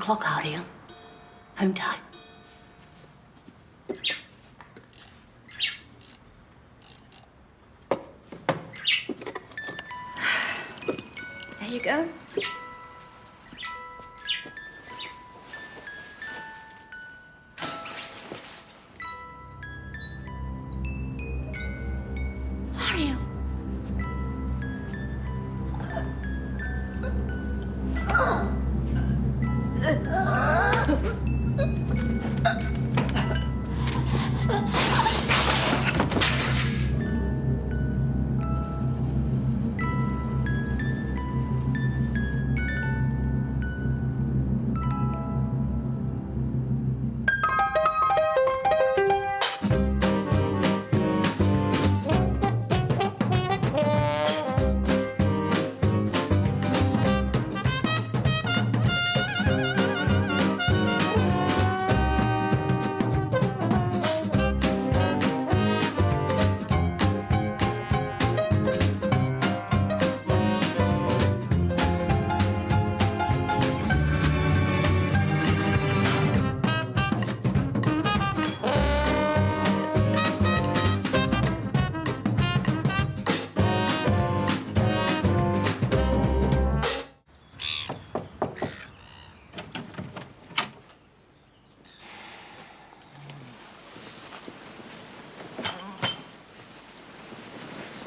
o'clock, are you? Home time. There you go. Are you?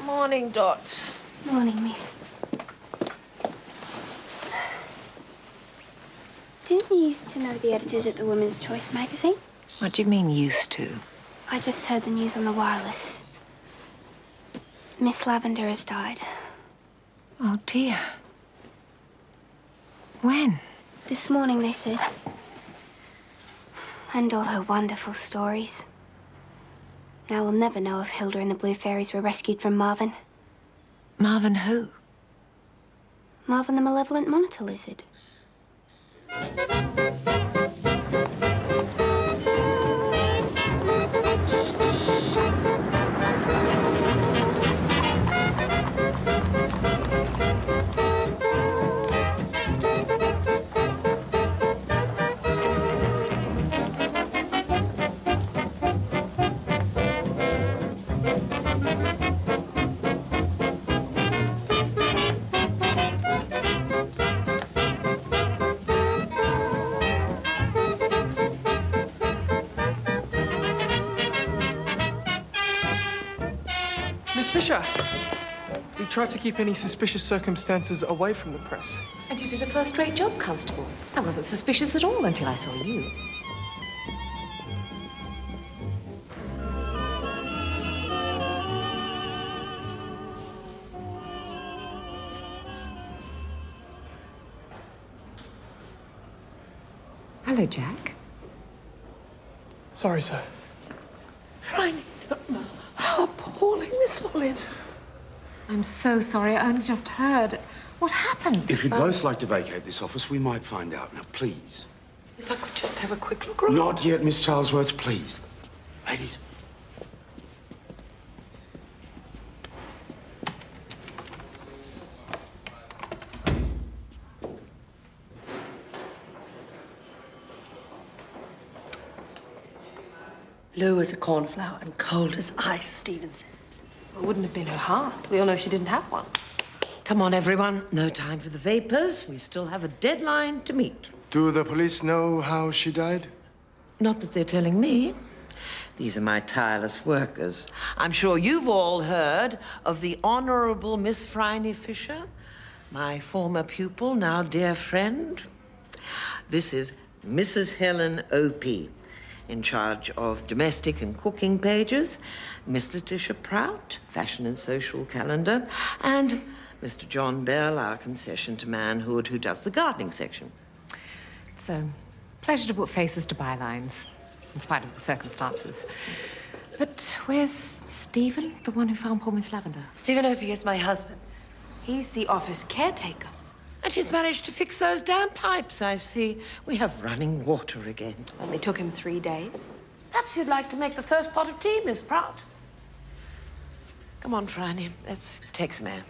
Morning, Dot. Morning, miss. Didn't you used to know the editors at the Women's Choice magazine? What do you mean, used to? I just heard the news on the wireless. Miss Lavender has died. Oh, dear. When? This morning, they said. And all her wonderful stories. Now we'll never know if Hilda and the Blue Fairies were rescued from Marvin. Marvin who? Marvin the malevolent monitor lizard. Miss Fisher, we tried to keep any suspicious circumstances away from the press. And you did a first-rate job, Constable. I wasn't suspicious at all until I saw you. Hello, Jack. Sorry, sir. Phryne, how appalling this all is. I'm so sorry. I only just heard. What happened? If you'd both like to vacate this office, we might find out. Now, please. If I could just have a quick look around. Not yet, Miss Charlesworth, please. Ladies. Low as a cornflower and cold as ice, Stevenson. It wouldn't have been her heart. We all know she didn't have one. Come on, everyone. No time for the vapors. We still have a deadline to meet. Do the police know how she died? Not that they're telling me. These are my tireless workers. I'm sure you've all heard of the Honourable Miss Phryne Fisher, my former pupil, now dear friend. This is Mrs. Helen O.P., in charge of domestic and cooking pages, Miss Letitia Prout, fashion and social calendar, and Mr. John Bell, our concession to manhood, who does the gardening section. It's a pleasure to put faces to bylines, in spite of the circumstances. But where's Stephen, the one who found poor Miss Lavender? Stephen Opie is my husband. He's the office caretaker. And he's managed to fix those damn pipes, I see. We have running water again. Only took him 3 days. Perhaps you'd like to make the first pot of tea, Miss Prout. Come on, Phryne, let's take some air.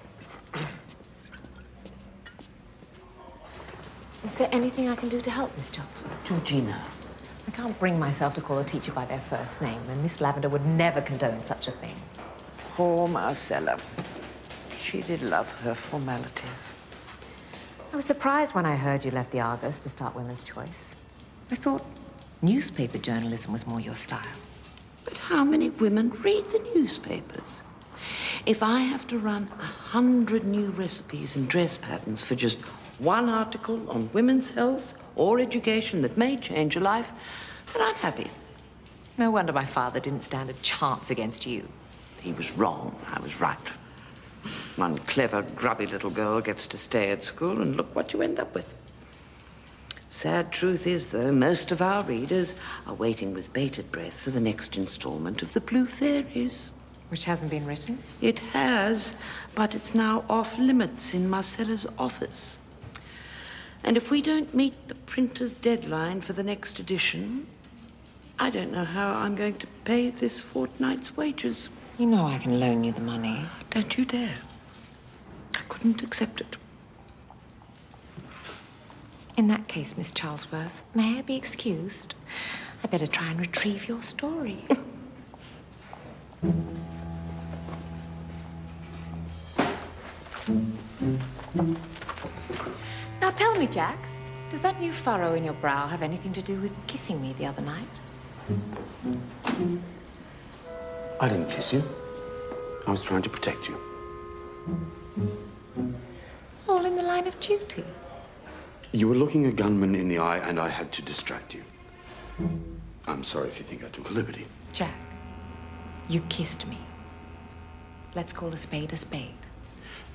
Is there anything I can do to help, Miss Charlesworth? Georgina. I can't bring myself to call a teacher by their first name, and Miss Lavender would never condone such a thing. Poor Marcella. She did love her formalities. I was surprised when I heard you left the Argus to start Women's Choice. I thought newspaper journalism was more your style. But how many women read the newspapers? If I have to run 100 new recipes and dress patterns for just one article on women's health or education that may change your life, then I'm happy. No wonder my father didn't stand a chance against you. He was wrong. I was right. One clever, grubby little girl gets to stay at school, and look what you end up with. Sad truth is, though, most of our readers are waiting with bated breath for the next installment of The Blue Fairies. Which hasn't been written? It has, but it's now off limits in Marcella's office. And if we don't meet the printer's deadline for the next edition, I don't know how I'm going to pay this fortnight's wages. You know I can loan you the money. Don't you dare. I couldn't accept it. In that case, Miss Charlesworth, may I be excused? I better try and retrieve your story. Now tell me, Jack, does that new furrow in your brow have anything to do with kissing me the other night? I didn't kiss you. I was trying to protect you. All in the line of duty. You were looking a gunman in the eye, and I had to distract you. I'm sorry if you think I took a liberty. Jack, you kissed me. Let's call a spade a spade.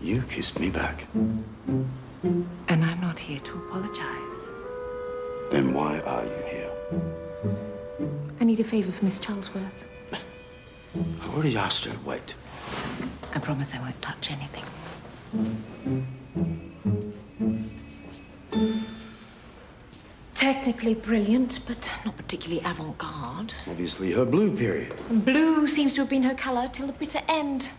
You kissed me back. And I'm not here to apologize. Then why are you here? I need a favor for Miss Charlesworth. I already asked her. Wait. I promise I won't touch anything. Technically brilliant, but not particularly avant-garde. Obviously her blue period. And blue seems to have been her colour till the bitter end.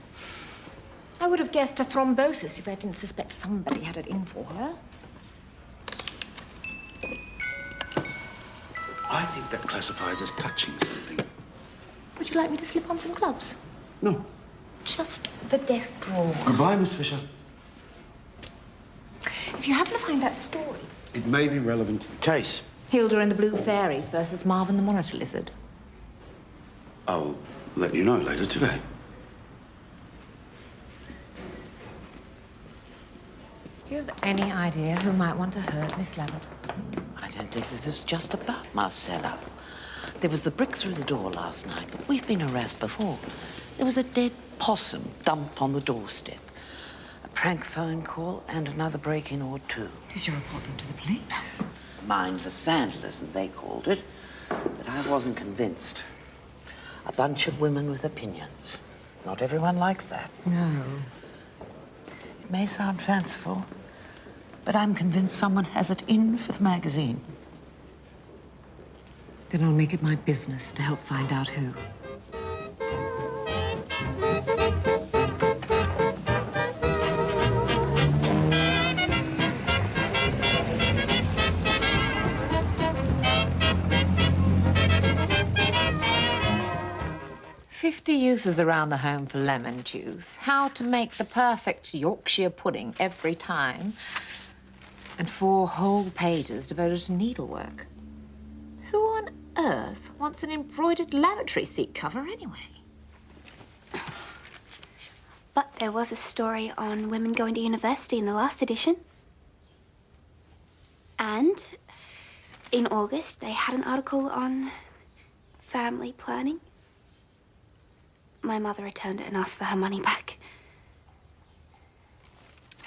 I would have guessed a thrombosis if I didn't suspect somebody had it in for her. I think that classifies as touching something. Would you like me to slip on some gloves? No. Just the desk drawers. Goodbye, Miss Fisher. If you happen to find that story... It may be relevant to the case. Hilda and the Blue Fairies versus Marvin the Monitor Lizard. I'll let you know later today. Do you have any idea who might want to hurt Miss Lavender? I don't think this is just about Marcella. There was the brick through the door last night, but we've been harassed before. There was a dead possum dumped on the doorstep. A prank phone call and another break-in or two. Did you report them to the police? Mindless vandalism, they called it. But I wasn't convinced. A bunch of women with opinions. Not everyone likes that. No. It may sound fanciful, but I'm convinced someone has it in for the magazine. Then I'll make it my business to help find out who. Uses around the home for lemon juice. How to make the perfect Yorkshire pudding every time. And 4 whole pages devoted to needlework. Who on earth wants an embroidered lavatory seat cover anyway? But there was a story on women going to university in the last edition. And in August, they had an article on family planning. My mother returned it and asked for her money back.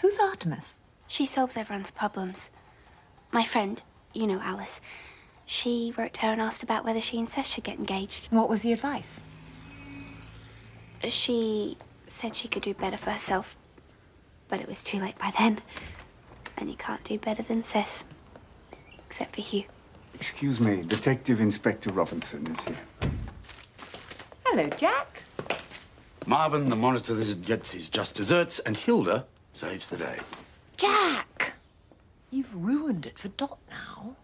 Who's Artemis? She solves everyone's problems. My friend, you know Alice, she wrote to her and asked about whether she and Seth should get engaged. What was the advice? She said she could do better for herself, but it was too late by then. And you can't do better than Seth, except for Hugh. Excuse me, Detective Inspector Robinson is here. Hello, Jack. Marvin, the Monitor Lizard, gets his just desserts, and Hilda saves the day. Jack! You've ruined it for Dot now.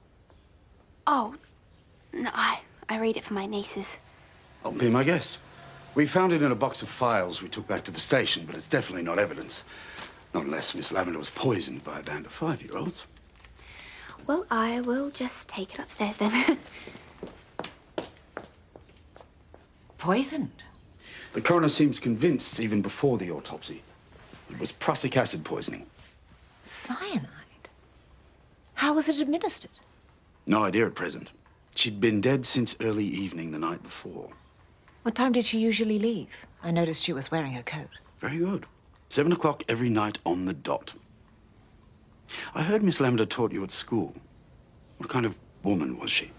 Oh, no, I read it for my nieces. I'll be my guest. We found it in a box of files we took back to the station, but it's definitely not evidence. Not unless Miss Lavender was poisoned by a band of 5-year-olds. Well, I will just take it upstairs then. Poisoned? The coroner seems convinced even before the autopsy. It was prussic acid poisoning. Cyanide? How was it administered? No idea at present. She'd been dead since early evening the night before. What time did she usually leave? I noticed she was wearing her coat. Very good. 7 o'clock every night on the dot. I heard Miss Lavender taught you at school. What kind of woman was she?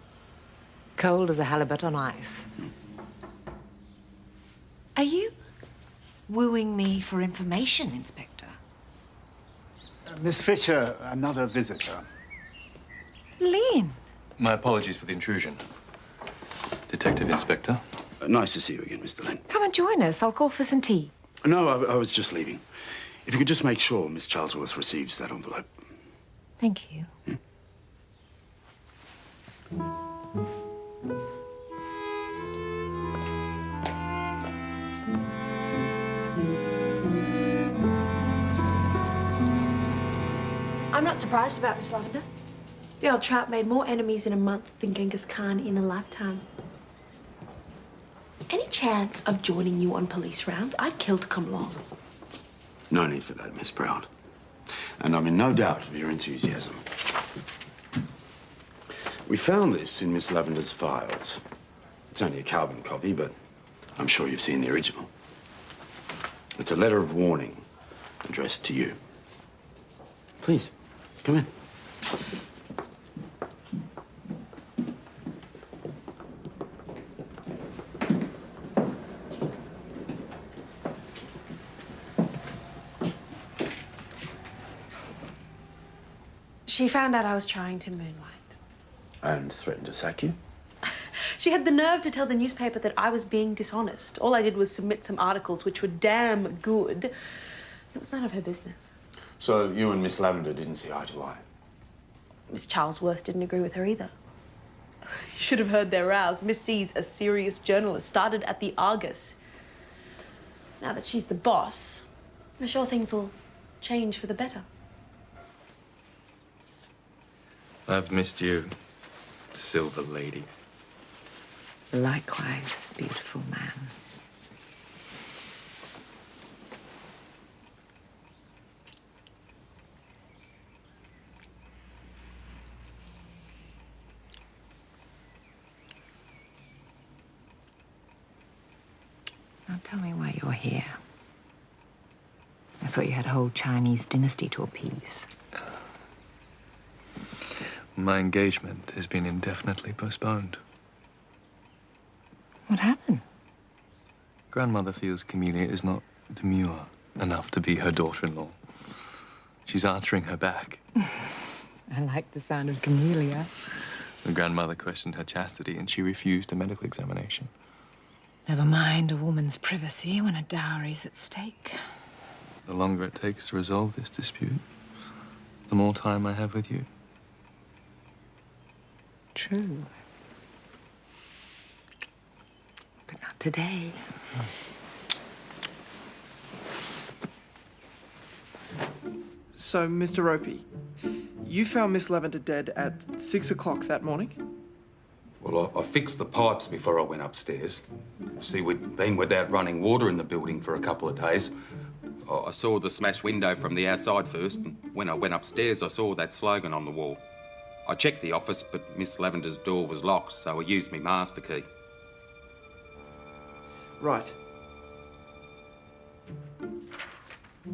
Cold as a halibut on ice. Are you wooing me for information, Inspector? Miss Fisher, another visitor. Lin! My apologies for the intrusion. Detective Inspector. Nice to see you again, Mr. Lin. Come and join us. I'll call for some tea. No, I was just leaving. If you could just make sure Miss Charlesworth receives that envelope. Thank you. I'm not surprised about Miss Lavender. The old chap made more enemies in a month than Genghis Khan in a lifetime. Any chance of joining you on police rounds? I'd kill to come along. No need for that, Miss Proud. And I'm in no doubt of your enthusiasm. We found this in Miss Lavender's files. It's only a carbon copy, but I'm sure you've seen the original. It's a letter of warning addressed to you. Please, come in. She found out I was trying to moonlight. And threatened to sack you? She had the nerve to tell the newspaper that I was being dishonest. All I did was submit some articles which were damn good. It was none of her business. So you and Miss Lavender didn't see eye to eye? Miss Charlesworth didn't agree with her either. You should have heard their rows. Miss C's a serious journalist, started at the Argus. Now that she's the boss, I'm sure things will change for the better. I've missed you, Silver Lady. Likewise, beautiful man. Now tell me why you're here. I thought you had a whole Chinese dynasty to appease. My engagement has been indefinitely postponed. What happened? Grandmother feels Camellia is not demure enough to be her daughter-in-law. She's answering her back. I like the sound of Camellia. The grandmother questioned her chastity and she refused a medical examination. Never mind a woman's privacy when a dowry's at stake. The longer it takes to resolve this dispute, the more time I have with you. True. But not today. So, Mr. Opie, you found Miss Lavender dead at 6 o'clock that morning? Well, I fixed the pipes before I went upstairs. See, we'd been without running water in the building for a couple of days. I saw the smashed window from the outside first, and when I went upstairs, I saw that slogan on the wall. I checked the office, but Miss Lavender's door was locked, so I used my master key. Right.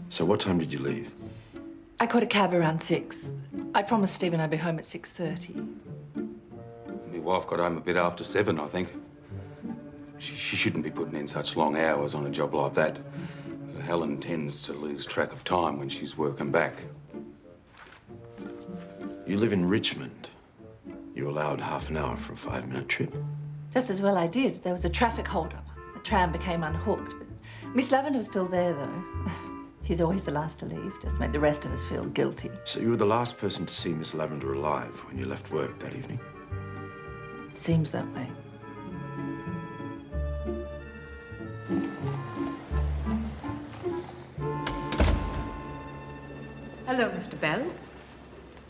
So what time did you leave? I caught a cab around 6. I promised Stephen I'd be home at 6:30. My wife got home a bit after 7, I think. She shouldn't be putting in such long hours on a job like that. Helen tends to lose track of time when she's working back. You live in Richmond. You allowed half an hour for a 5-minute trip? Just as well I did. There was a traffic hold-up. The tram became unhooked. But Miss Lavender was still there, though. She's always the last to leave, just to make the rest of us feel guilty. So you were the last person to see Miss Lavender alive when you left work that evening? It seems that way. Hello, Mr. Bell.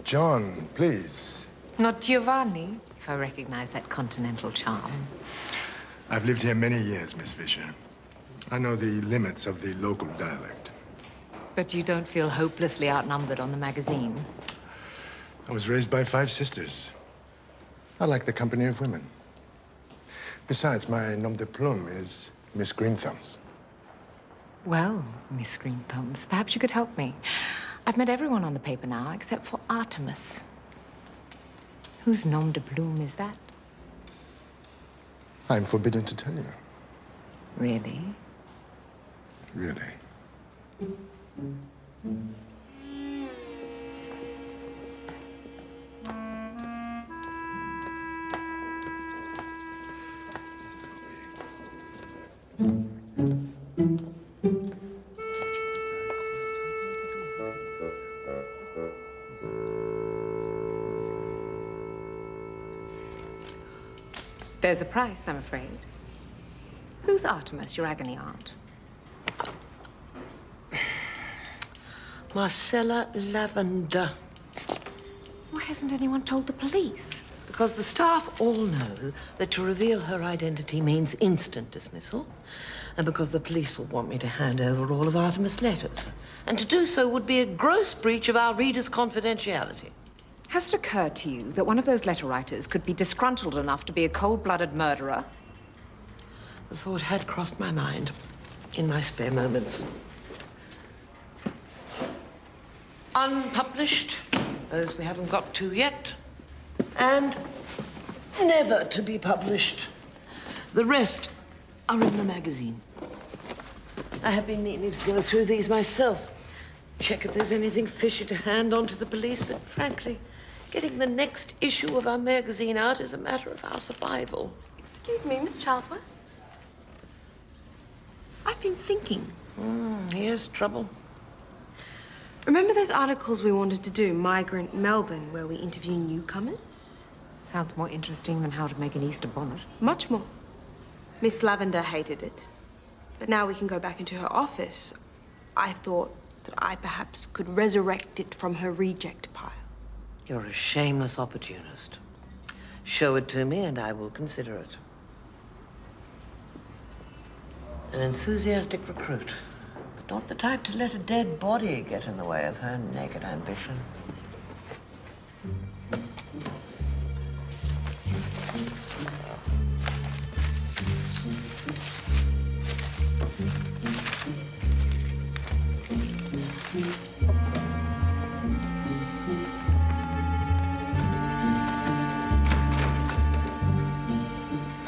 John, please. Not Giovanni, if I recognize that continental charm. I've lived here many years, Miss Fisher. I know the limits of the local dialect. But you don't feel hopelessly outnumbered on the magazine? I was raised by 5 sisters. I like the company of women. Besides, my nom de plume is Miss Greenthumbs. Well, Miss Greenthumbs, perhaps you could help me. I've met everyone on the paper now, except for Artemis. Whose nom de plume is that? I'm forbidden to tell you. Really? Really. There's a price, I'm afraid. Who's Artemis, your agony aunt? Marcella Lavender. Why hasn't anyone told the police? Because the staff all know that to reveal her identity means instant dismissal, and because the police will want me to hand over all of Artemis' letters. And to do so would be a gross breach of our readers' confidentiality. Has it occurred to you that one of those letter writers could be disgruntled enough to be a cold-blooded murderer? The thought had crossed my mind in my spare moments. Unpublished, those we haven't got to yet, and never to be published. The rest are in the magazine. I have been needing to go through these myself, check if there's anything fishy to hand on to the police, but frankly, getting the next issue of our magazine out is a matter of our survival. Excuse me, Miss Charlesworth. I've been thinking. Here's trouble. Remember those articles we wanted to do, Migrant Melbourne, where we interview newcomers? Sounds more interesting than how to make an Easter bonnet. Much more. Miss Lavender hated it. But now we can go back into her office. I thought that I perhaps could resurrect it from her reject pile. You're a shameless opportunist. Show it to me and I will consider it. An enthusiastic recruit, but not the type to let a dead body get in the way of her naked ambition.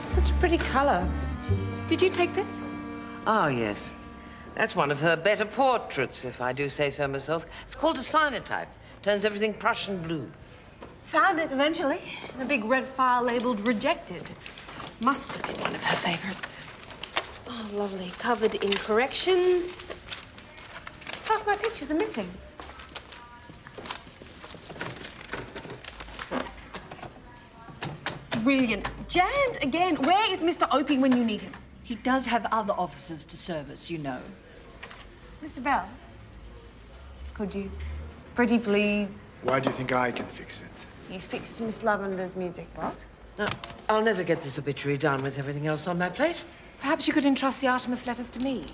Such a pretty color. Did you take this? Oh, yes. That's one of her better portraits, if I do say so myself. It's called a cyanotype. Turns everything Prussian blue. Found it eventually, in a big red file labeled rejected. Must have been one of her favorites. Oh, lovely. Covered in corrections. Half my pictures are missing. Brilliant. Jammed again. Where is Mr. Opie when you need him? He does have other officers to service, you know. Mr. Bell, could you? Pretty please. Why do you think I can fix it? You fixed Miss Lavender's music box. No, I'll never get this obituary done with everything else on my plate. Perhaps you could entrust the Artemis letters to me.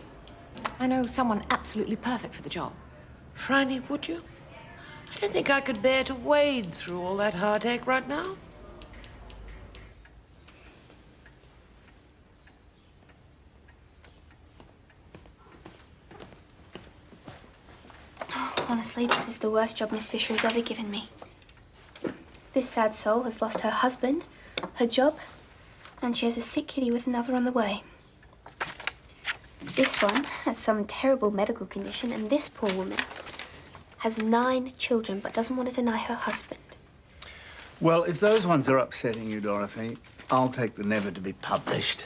I know someone absolutely perfect for the job. Phryne, would you? I don't think I could bear to wade through all that heartache right now. Honestly, this is the worst job Miss Fisher has ever given me. This sad soul has lost her husband, her job, and she has a sick kitty with another on the way. This one has some terrible medical condition, and this poor woman has 9 children but doesn't want to deny her husband. Well, if those ones are upsetting you, Dorothy, I'll take the never to be published.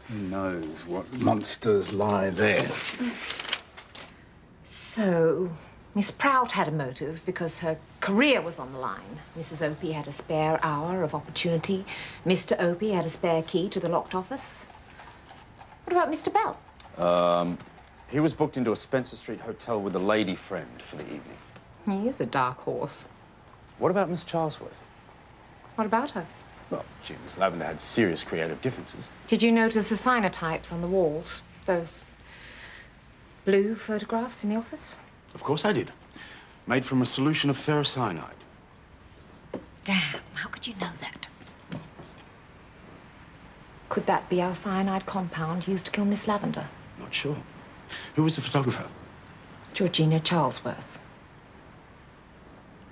Who knows what monsters lie there? So, Miss Prout had a motive because her career was on the line. Mrs. Opie had a spare hour of opportunity. Mr. Opie had a spare key to the locked office. What about Mr. Bell? He was booked into a Spencer Street hotel with a lady friend for the evening. He is a dark horse. What about Miss Charlesworth? What about her? Well, Miss Lavender had serious creative differences. Did you notice the cyanotypes on the walls? Those blue photographs in the office? Of course I did. Made from a solution of ferrocyanide. Damn, how could you know that? Could that be our cyanide compound used to kill Miss Lavender? Not sure. Who was the photographer? Georgina Charlesworth.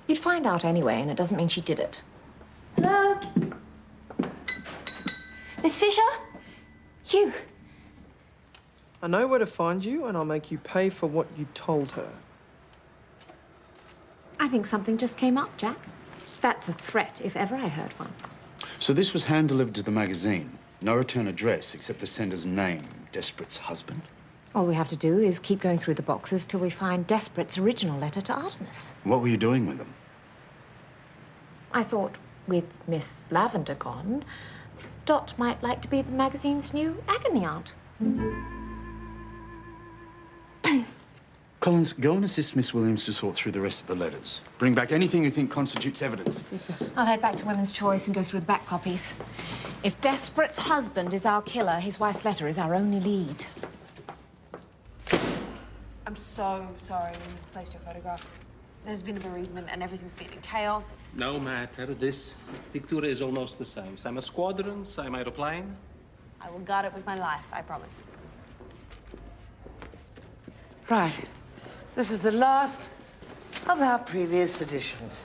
You'd find out anyway, and it doesn't mean she did it. Hello? Miss Fisher? You. I know where to find you, and I'll make you pay for what you told her. I think something just came up, Jack. That's a threat, if ever I heard one. So this was hand-delivered to the magazine. No return address, except the sender's name. Desperate's husband. All we have to do is keep going through the boxes till we find Desperate's original letter to Artemis. What were you doing with them? I thought, with Miss Lavender gone, Dot might like to be the magazine's new agony aunt. Collins, go and assist Miss Williams to sort through the rest of the letters. Bring back anything you think constitutes evidence. I'll head back to Women's Choice and go through the back copies. If Desperate's husband is our killer, his wife's letter is our only lead. I'm so sorry we misplaced your photograph. There's been a bereavement and everything's been in chaos. No matter. This picture is almost the same. Same squadron, same aeroplane. I will guard it with my life, I promise. Right. This is the last of our previous editions.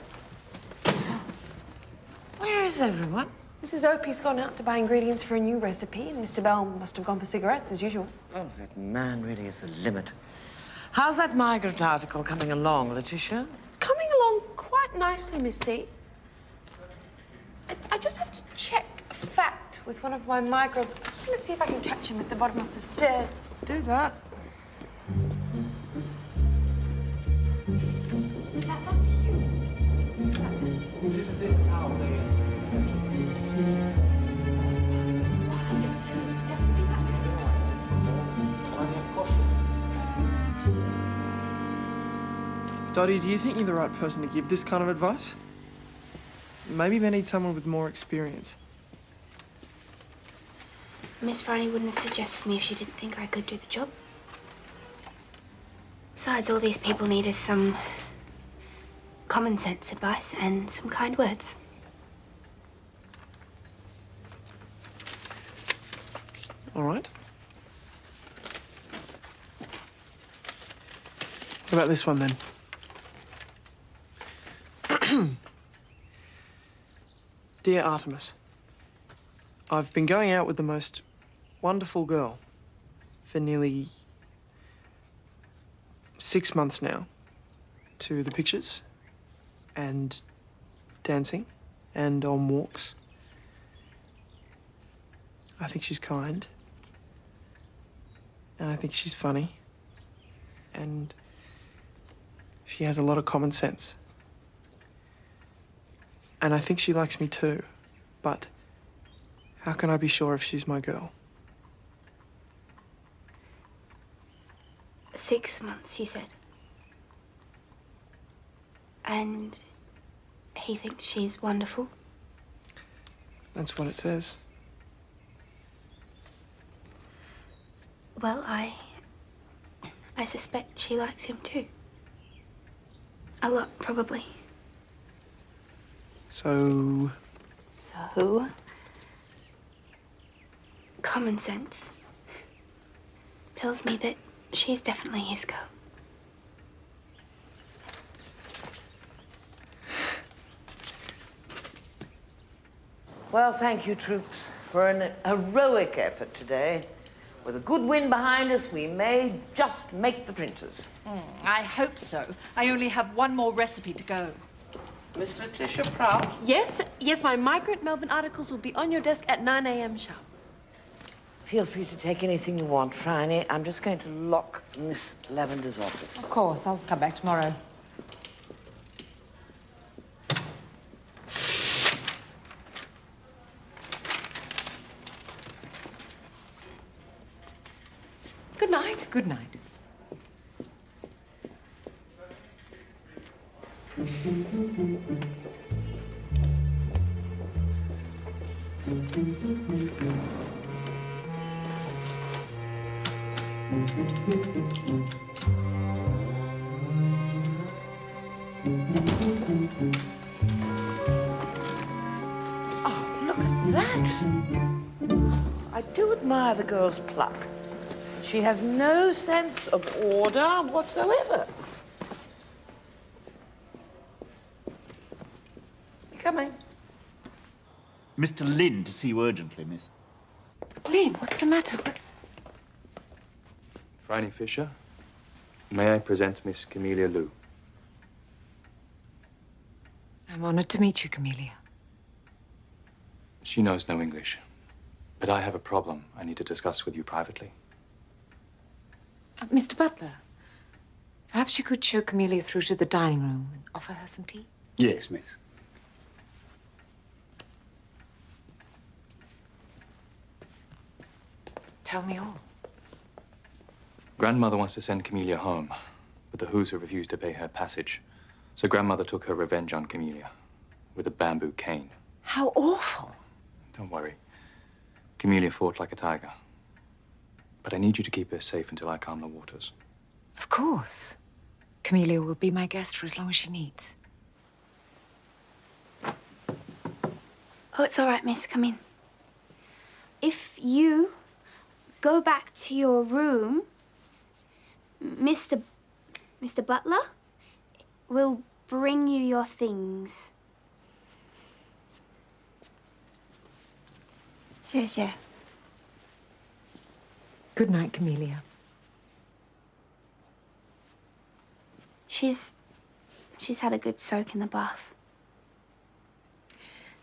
Where is everyone? Mrs. Opie's gone out to buy ingredients for a new recipe, and Mr. Bell must have gone for cigarettes, as usual. Oh, that man really is the limit. How's that migrant article coming along, Letitia? Coming along quite nicely, Miss C. I just have to check a fact with one of my migrants. I'm just going to see if I can catch him at the bottom of the stairs. Do that. That's you. This is how they... Dottie, do you think you're the right person to give this kind of advice? Maybe they need someone with more experience. Miss Phryne wouldn't have suggested me if she didn't think I could do the job. Besides, all these people need is some common sense advice and some kind words. All right. What about this one, then? Dear Artemis, I've been going out with the most wonderful girl for nearly 6 months now to the pictures and dancing and on walks. I think she's kind and I think she's funny and she has a lot of common sense. And I think she likes me too, but how can I be sure if she's my girl? 6 months, you said. And he thinks she's wonderful? That's what it says. Well, I suspect she likes him too. A lot, probably. So... Common sense tells me that she's definitely his girl. Well, thank you, troops, for an heroic effort today. With a good wind behind us, we may just make the printers. I hope so. I only have one more recipe to go. Miss Letitia Prout? Yes, my migrant Melbourne articles will be on your desk at 9 a.m. sharp. Feel free to take anything you want, Phryne. I'm just going to lock Miss Lavender's office. Of course, I'll come back tomorrow. Good night. Good night. Oh, look at that. I do admire the girl's pluck. She has no sense of order whatsoever. Come in. Mr. Lin to see you urgently, miss. Lin, what's the matter? What's... Phryne Fisher, may I present Miss Camellia Liu? I'm honored to meet you, Camellia. She knows no English, but I have a problem I need to discuss with you privately. Mr. Butler, perhaps you could show Camellia through to the dining room and offer her some tea? Yes, miss. Tell me all. Grandmother wants to send Camellia home, but the Who's have refused to pay her passage. So Grandmother took her revenge on Camellia with a bamboo cane. How awful. Don't worry. Camellia fought like a tiger. But I need you to keep her safe until I calm the waters. Of course. Camellia will be my guest for as long as she needs. Oh, it's all right, miss. Come in. If you go back to your room, Mr. Butler will bring you your things. 谢谢. Good night, Camellia. She's had a good soak in the bath.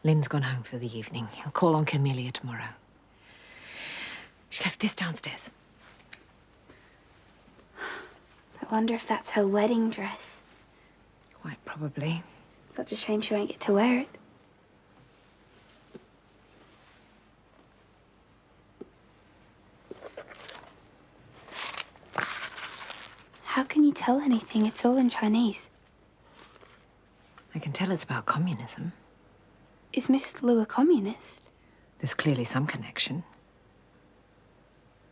Lin's gone home for the evening. He'll call on Camellia tomorrow. She left this downstairs. I wonder if that's her wedding dress. Quite probably. Such a shame she won't get to wear it. How can you tell anything? It's all in Chinese. I can tell it's about communism. Is Mrs. Liu a communist? There's clearly some connection.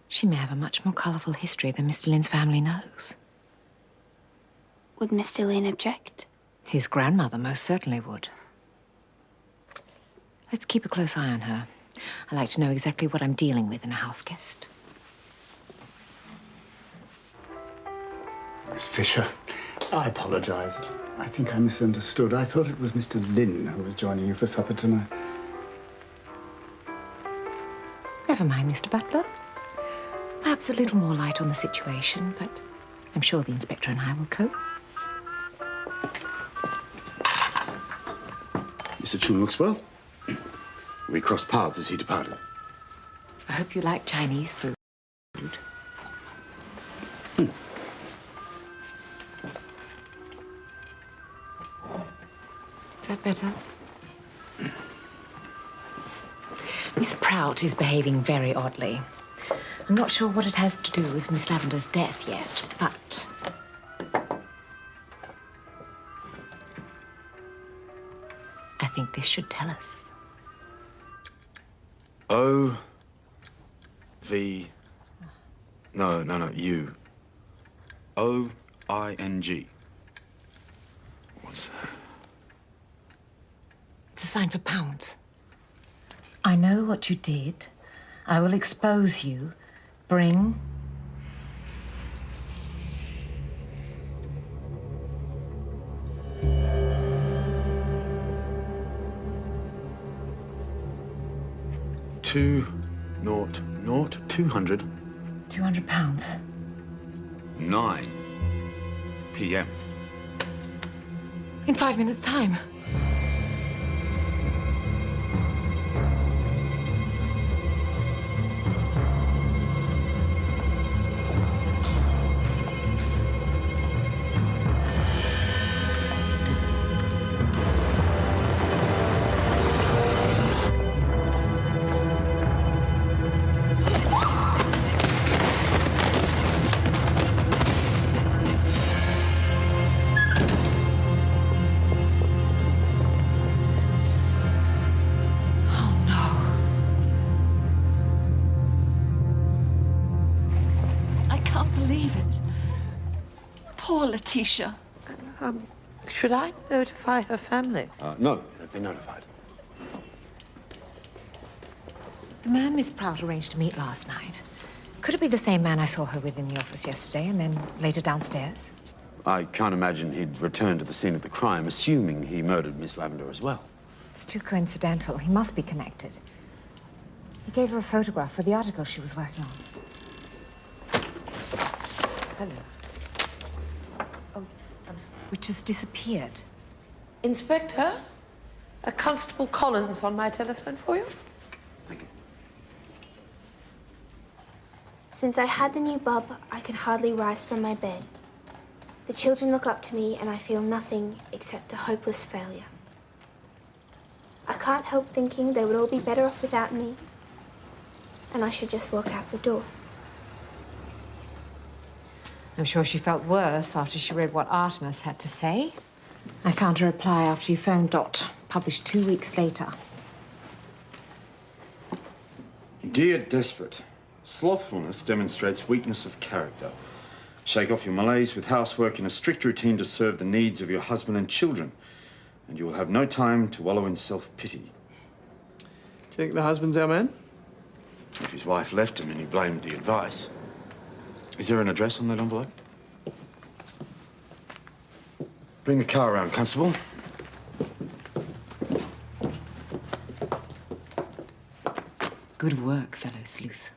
She may have a much more colourful history than Mr. Lin's family knows. Would Mr. Lin object? His grandmother most certainly would. Let's keep a close eye on her. I like to know exactly what I'm dealing with in a house guest. Miss Fisher, I apologize. I think I misunderstood. I thought it was Mr. Lin who was joining you for supper tonight. Never mind, Mr. Butler. Perhaps a little more light on the situation, but I'm sure the inspector and I will cope. Mr. Chung looks well. We crossed paths as he departed. I hope you like Chinese food. Is that better? Miss Prout is behaving very oddly. I'm not sure what it has to do with Miss Lavender's death yet, but... I think this should tell us. U. O-I-N-G. What's that? It's a sign for pounds. I know what you did. I will expose you. Bring... $200. 200 pounds. 9 p.m. In 5 minutes' time. believe it. Poor Letitia. Should I notify her family? No, they've been notified. The man Miss Prout arranged to meet last night. Could it be the same man I saw her with in the office yesterday and then later downstairs? I can't imagine he'd return to the scene of the crime, assuming he murdered Miss Lavender as well. It's too coincidental. He must be connected. He gave her a photograph for the article she was working on. Hello. Which has disappeared. Inspector, a Constable Collins on my telephone for you. Since I had the new bub, I can hardly rise from my bed. The children look up to me and I feel nothing except a hopeless failure. I can't help thinking they would all be better off without me, and I should just walk out the door. I'm sure she felt worse after she read what Artemis had to say. I found her reply after you phoned Dot, published 2 weeks later. Dear Desperate, slothfulness demonstrates weakness of character. Shake off your malaise with housework in a strict routine to serve the needs of your husband and children, and you will have no time to wallow in self-pity. Do you think the husband's our man? If his wife left him and he blamed the advice. Is there an address on that envelope? Bring the car around, Constable. Good work, fellow sleuth.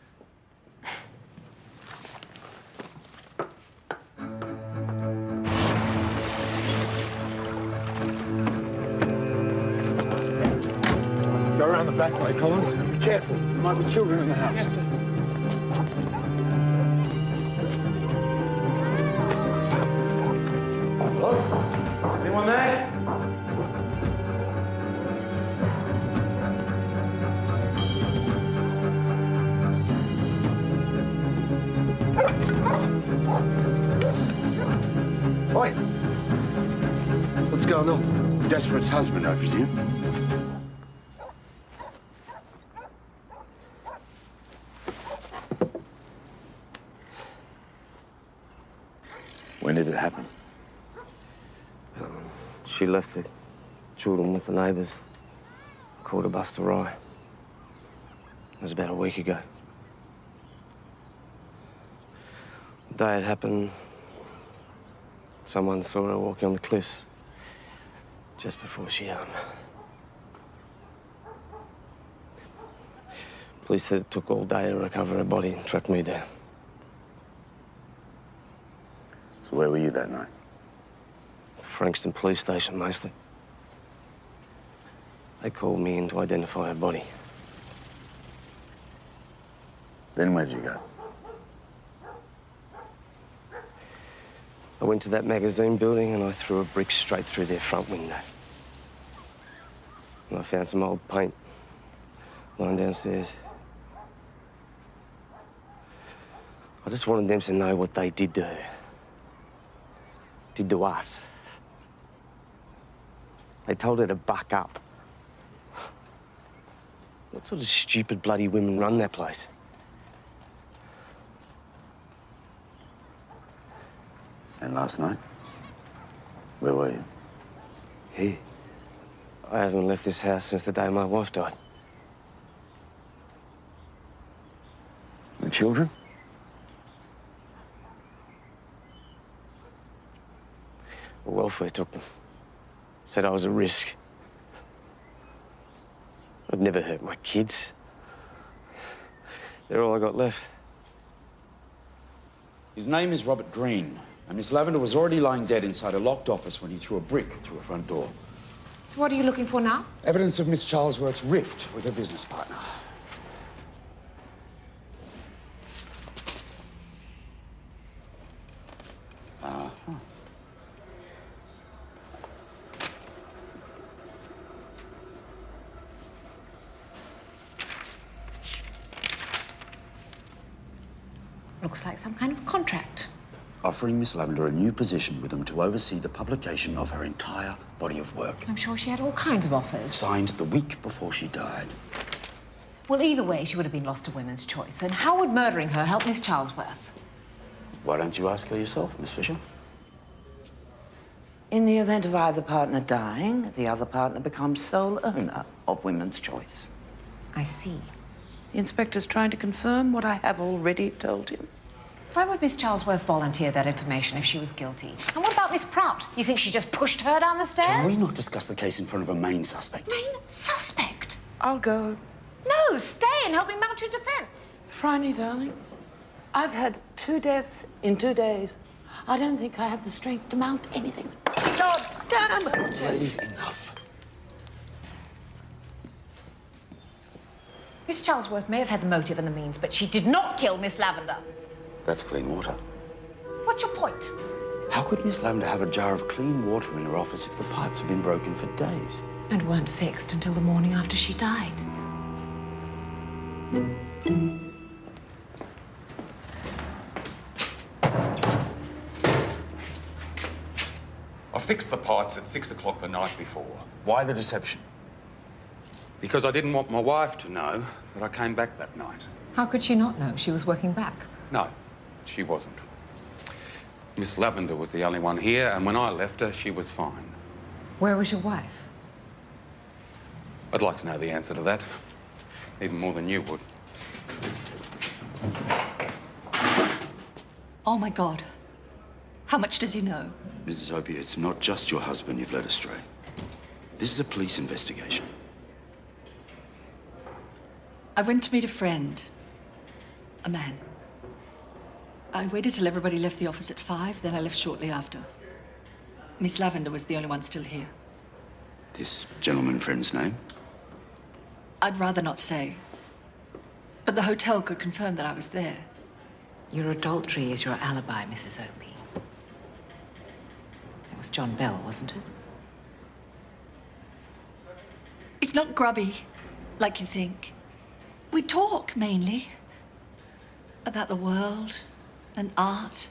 Go around the back way, Collins. Be careful. There might be children in the house. Yes, sir. Hello? Anyone there? Oi! What's going on? Desperate's husband, I presume. When did it happen? She left the children with the neighbours. Caught a bus to Rye. It was about a week ago. The day it happened, someone saw her walking on the cliffs just before she Police said it took all day to recover her body and track me down. So where were you that night? Frankston police station, mostly. They called me in to identify her body. Then where'd you go? I went to that magazine building and I threw a brick straight through their front window. And I found some old paint lying downstairs. I just wanted them to know what they did to her. Did to us. They told her to buck up. What sort of stupid bloody women run that place? And last night? Where were you? Here. I haven't left this house since the day my wife died. The children? The welfare took them. Said I was a risk. I'd never hurt my kids. They're all I got left. His name is Robert Green, and Miss Lavender was already lying dead inside a locked office when he threw a brick through a front door. So what are you looking for now? Evidence of Miss Charlesworth's rift with her business partner. Uh-huh. Looks like some kind of contract. Offering Miss Lavender a new position with them to oversee the publication of her entire body of work. I'm sure she had all kinds of offers. Signed the week before she died. Well, either way, she would have been lost to women's choice. And how would murdering her help Miss Charlesworth? Why don't you ask her yourself, Miss Fisher? In the event of either partner dying, the other partner becomes sole owner of women's choice. I see. The inspector's trying to confirm what I have already told him. Why would Miss Charlesworth volunteer that information if she was guilty? And what about Miss Prout? You think she just pushed her down the stairs? Can we not discuss the case in front of a main suspect? Main suspect? I'll go. No, stay and help me mount your defense. Phryne, darling, I've had 2 deaths in 2 days. I don't think I have the strength to mount anything. God damn it! Ladies, enough. Miss Charlesworth may have had the motive and the means, but she did not kill Miss Lavender. That's clean water. What's your point? How could Miss Lavender have a jar of clean water in her office if the pipes had been broken for days? And weren't fixed until the morning after she died. I fixed the pipes at 6 o'clock the night before. Why the deception? Because I didn't want my wife to know that I came back that night. How could she not know? She was working back. No, she wasn't. Miss Lavender was the only one here, and when I left her, she was fine. Where was your wife? I'd like to know the answer to that, even more than you would. Oh, my God. How much does he know? Mrs. Opie, it's not just your husband you've led astray. This is a police investigation. I went to meet a friend. A man. I waited till everybody left the office at 5, then I left shortly after. Miss Lavender was the only one still here. This gentleman friend's name? I'd rather not say. But the hotel could confirm that I was there. Your adultery is your alibi, Mrs. Opie. It was John Bell, wasn't it? It's not grubby, like you think. We talk, mainly. About the world and art.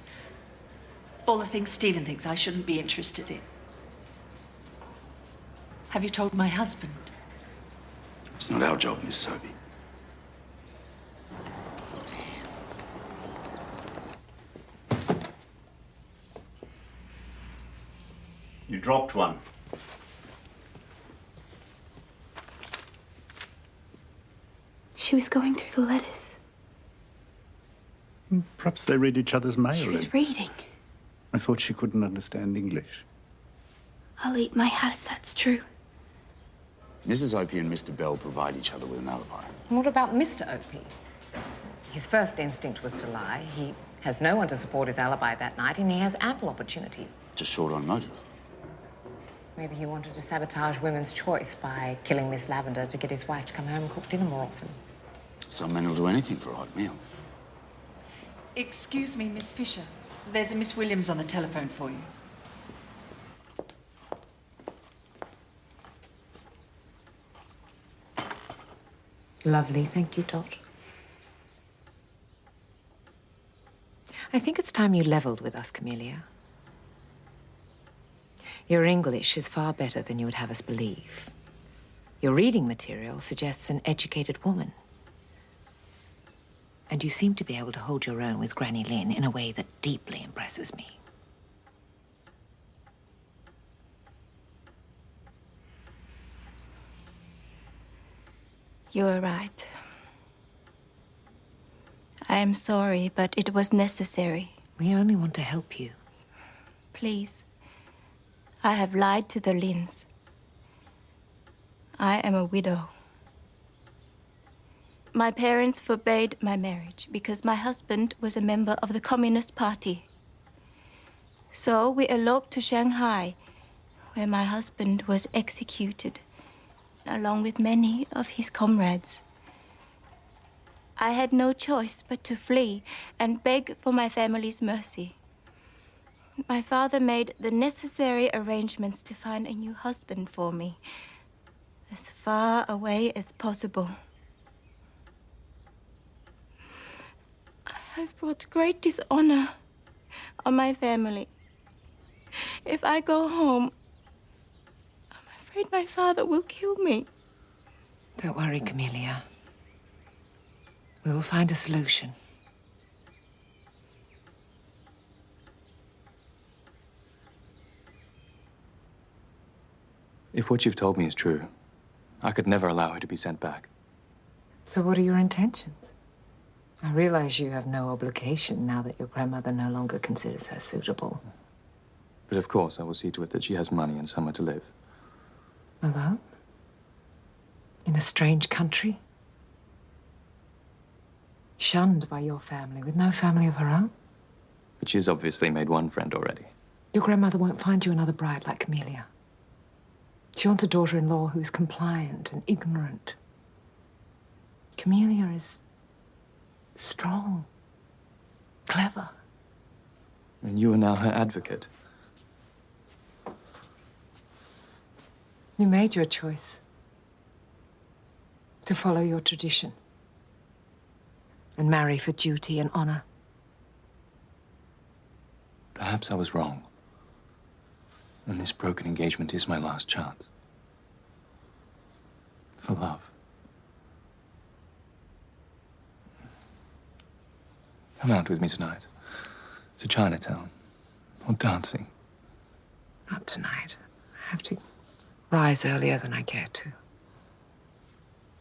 All the things Stephen thinks I shouldn't be interested in. Have you told my husband? It's not our job, Miss Opie. You dropped one. She was going through the letters. Perhaps they read each other's mail. She was reading. I thought she couldn't understand English. I'll eat my hat if that's true. Mrs. Opie and Mr. Bell provide each other with an alibi. And what about Mr. Opie? His first instinct was to lie. He has no one to support his alibi that night, and he has ample opportunity. Just short on motive. Maybe he wanted to sabotage women's choice by killing Miss Lavender to get his wife to come home and cook dinner more often. Some men will do anything for a hot meal. Excuse me, Miss Fisher. There's a Miss Williams on the telephone for you. Lovely, thank you, Dot. I think it's time you leveled with us, Camellia. Your English is far better than you would have us believe. Your reading material suggests an educated woman. And you seem to be able to hold your own with Granny Lin in a way that deeply impresses me. You are right. I am sorry, but it was necessary. We only want to help you. Please. I have lied to the Lins. I am a widow. My parents forbade my marriage because my husband was a member of the Communist Party. So we eloped to Shanghai, where my husband was executed, along with many of his comrades. I had no choice but to flee and beg for my family's mercy. My father made the necessary arrangements to find a new husband for me, as far away as possible. I have brought great dishonor on my family. If I go home, I'm afraid my father will kill me. Don't worry, Camellia. We will find a solution. If what you've told me is true, I could never allow her to be sent back. So what are your intentions? I realize you have no obligation now that your grandmother no longer considers her suitable. But of course, I will see to it that she has money and somewhere to live. Alone? In a strange country? Shunned by your family, with no family of her own? But she's obviously made one friend already. Your grandmother won't find you another bride like Camellia. She wants a daughter-in-law who's compliant and ignorant. Camellia is strong, clever. And you are now her advocate. You made your choice to follow your tradition and marry for duty and honor. Perhaps I was wrong. And this broken engagement is my last chance. For love. Come out with me tonight. To Chinatown. Or dancing. Not tonight. I have to rise earlier than I care to.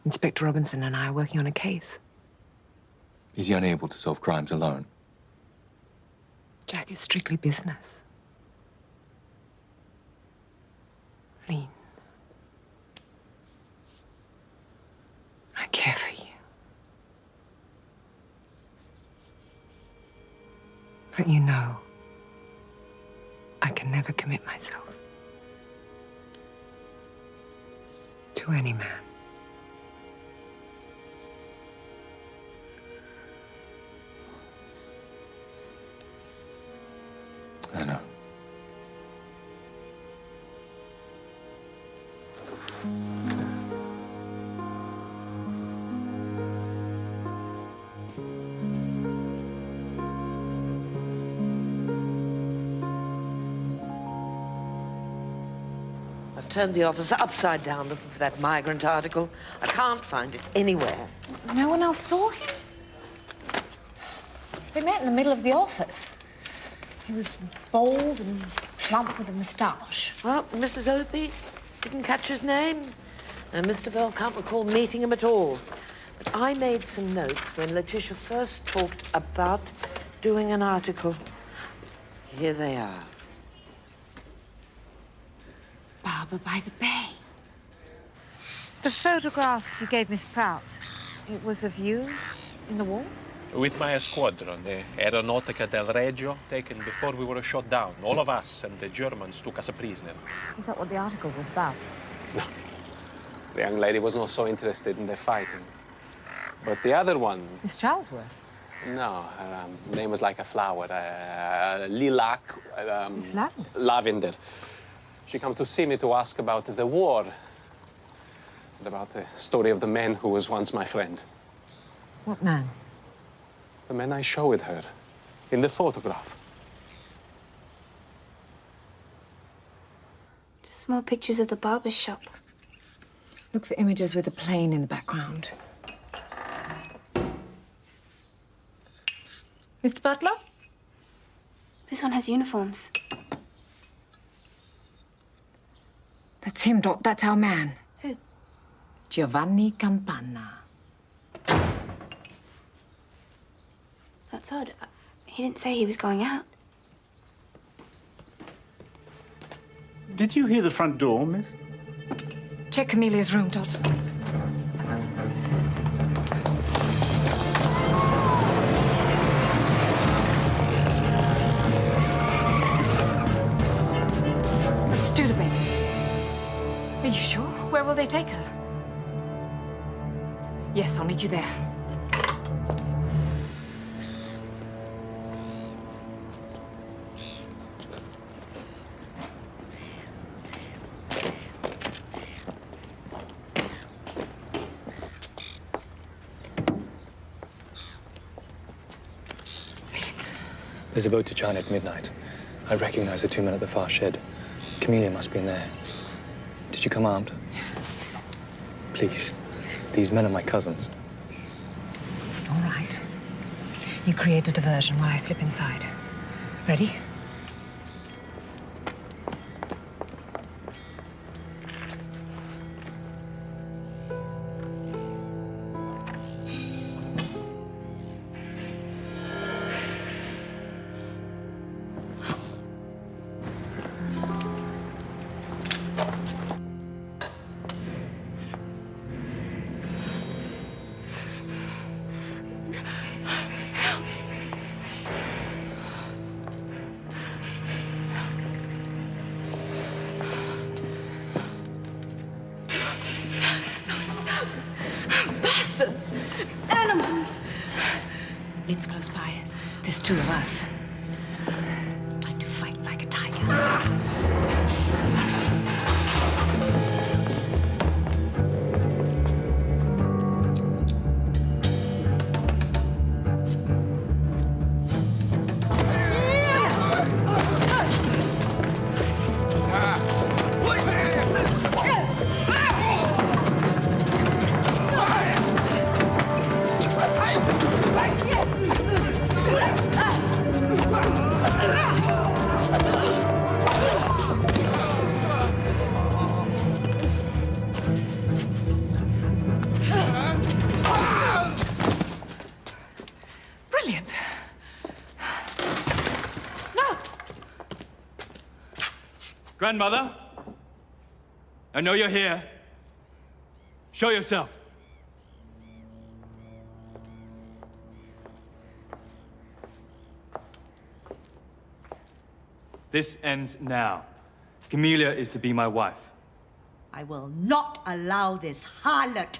Inspector Robinson and I are working on a case. Is he unable to solve crimes alone? Jack is strictly business. Lin, I care for you. But you know, I can never commit myself to any man. I know. I've turned the office upside down looking for that migrant article. I can't find it anywhere. No one else saw him. They met in the middle of the office. He was bald and plump with a moustache. Well, Mrs. Opie didn't catch his name. And Mr. Bell can't recall meeting him at all. But I made some notes when Letitia first talked about doing an article. Here they are. Barber by the Bay. The photograph you gave Miss Prout, it was of you in the war? With my squadron, the Aeronautica del Regio, taken before we were shot down. All of us and the Germans took us a prisoner. Is that what the article was about? No. The young lady was not so interested in the fighting. But the other one... Miss Charlesworth? No, her name was like a flower. Lilac... Miss Lavender? Lavender. She came to see me to ask about the war. And about the story of the man who was once my friend. What man? The man I showed her in the photograph. Just more pictures of the barber's shop. Look for images with a plane in the background. Mr. Butler? This one has uniforms. That's him, Doc. That's our man. Who? Giovanni Campana. That's odd. He didn't say he was going out. Did you hear the front door, miss? Check Camelia's room, Dot. A Studebaker. Are you sure? Where will they take her? Yes, I'll meet you there. There's a boat to China at midnight. I recognize the two men at the far shed. Camellia must be in there. Did you come armed? Please. These men are my cousins. All right. You create a diversion while I slip inside. Ready? Lin's close by. There's two of us. Time to fight like a tiger. Brilliant. No! Grandmother, I know you're here. Show yourself. This ends now. Camellia is to be my wife. I will not allow this harlot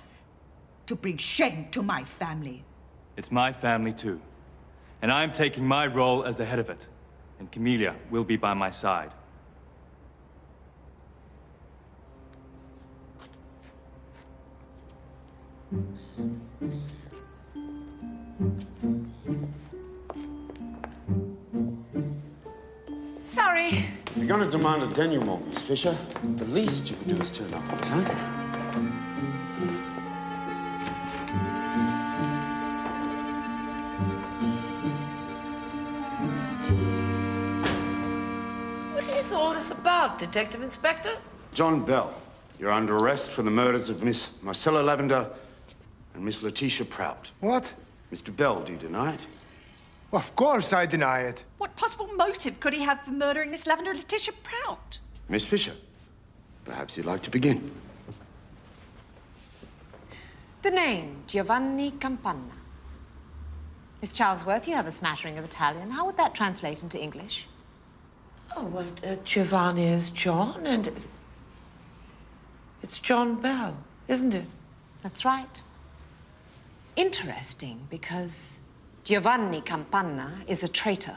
to bring shame to my family. It's my family too. And I'm taking my role as the head of it. And Camellia will be by my side. Sorry. You're going to demand a denouement, Miss Fisher. The least you can do is turn up on time. What is all this about, Detective Inspector? John Bell, you're under arrest for the murders of Miss Marcella Lavender and Miss Letitia Prout. What? Mr. Bell, do you deny it? Well, of course I deny it. What possible motive could he have for murdering Miss Lavender and Letitia Prout? Miss Fisher, perhaps you'd like to begin. The name, Giovanni Campana. Miss Charlesworth, you have a smattering of Italian. How would that translate into English? Oh, well, Giovanni is John, and it's John Bell, isn't it? That's right. Interesting, because Giovanni Campana is a traitor.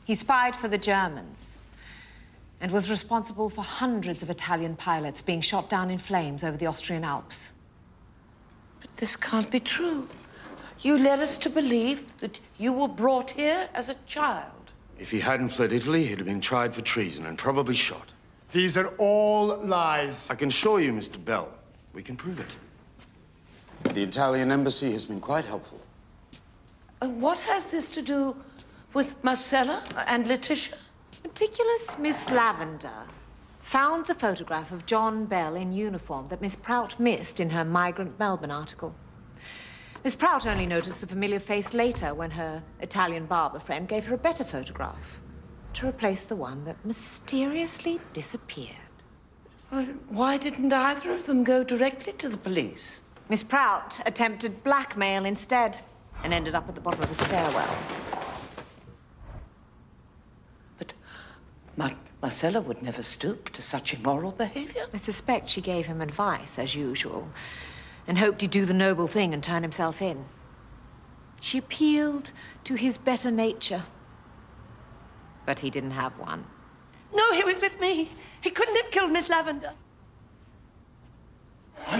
He spied for the Germans and was responsible for hundreds of Italian pilots being shot down in flames over the Austrian Alps. But this can't be true. You led us to believe that you were brought here as a child. If he hadn't fled Italy, he'd have been tried for treason and probably shot. These are all lies. I can assure you, Mr. Bell, we can prove it. The Italian embassy has been quite helpful. And what has this to do with Marcella and Letitia? Meticulous Miss Lavender found the photograph of John Bell in uniform that Miss Prout missed in her Migrant Melbourne article. Miss Prout only noticed the familiar face later when her Italian barber friend gave her a better photograph to replace the one that mysteriously disappeared. Why didn't either of them go directly to the police? Miss Prout attempted blackmail instead and ended up at the bottom of the stairwell. But Marcella would never stoop to such immoral behavior. I suspect she gave him advice, as usual, and hoped he'd do the noble thing and turn himself in. She appealed to his better nature, but he didn't have one. No, he was with me. He couldn't have killed Miss Lavender.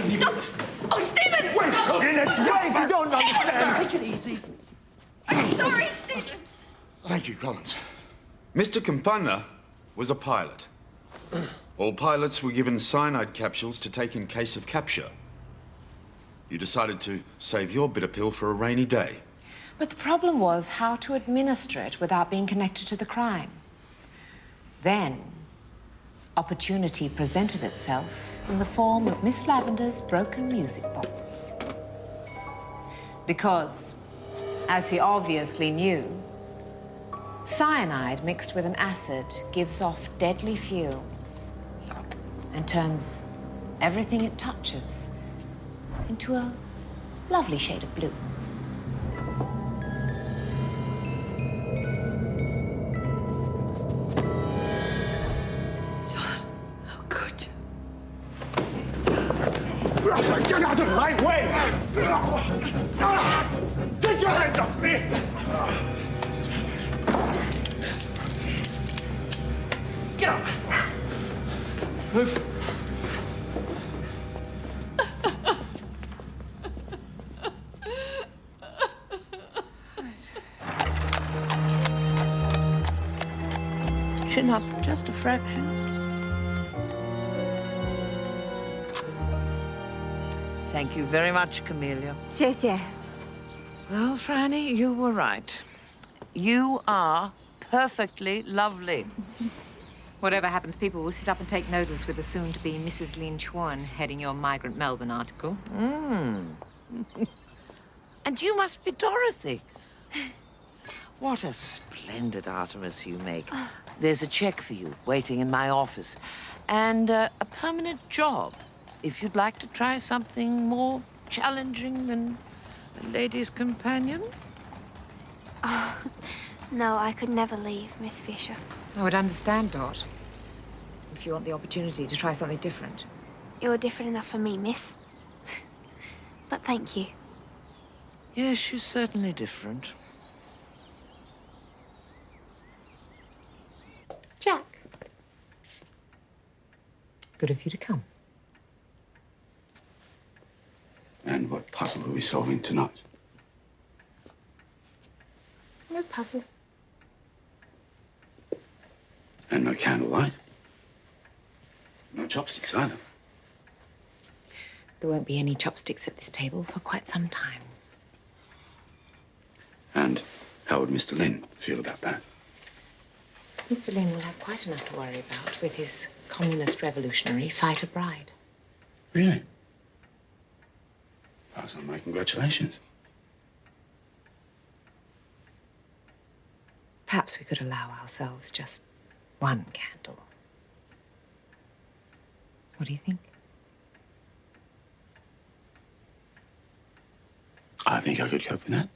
Stop! Oh, Stephen! Wait! No. In a way you don't understand! Take it easy. I'm sorry, Stephen. Thank you, Collins. Mr. Campana was a pilot. All pilots were given cyanide capsules to take in case of capture. You decided to save your bitter pill for a rainy day. But the problem was how to administer it without being connected to the crime. Then, opportunity presented itself in the form of Miss Lavender's broken music box. Because, as he obviously knew, cyanide mixed with an acid gives off deadly fumes and turns everything it touches into a lovely shade of blue. Good. Get out of my way! chin up just a fraction. Thank you very much, Camellia. 谢谢. Well, Franny, you were right. You are perfectly lovely. Whatever happens, people will sit up and take notice with the soon-to-be Mrs. Lin Chung heading your Migrant Melbourne article. And you must be Dorothy. What a splendid Artemis you make. There's a check for you waiting in my office. And a permanent job, if you'd like to try something more challenging than a lady's companion. Oh, no, I could never leave, Miss Fisher. I would understand, Dot, if you want the opportunity to try something different. You're different enough for me, miss. But thank you. Yes, she's certainly different. Jack. Good of you to come. And what puzzle are we solving tonight? No puzzle. And no candlelight? No chopsticks either. There won't be any chopsticks at this table for quite some time. And how would Mr. Lin feel about that? Mr. Lin will have quite enough to worry about with his communist revolutionary fighter bride. Really? Pass on my congratulations. Perhaps we could allow ourselves just one candle. What do you think? I think I could cope with that.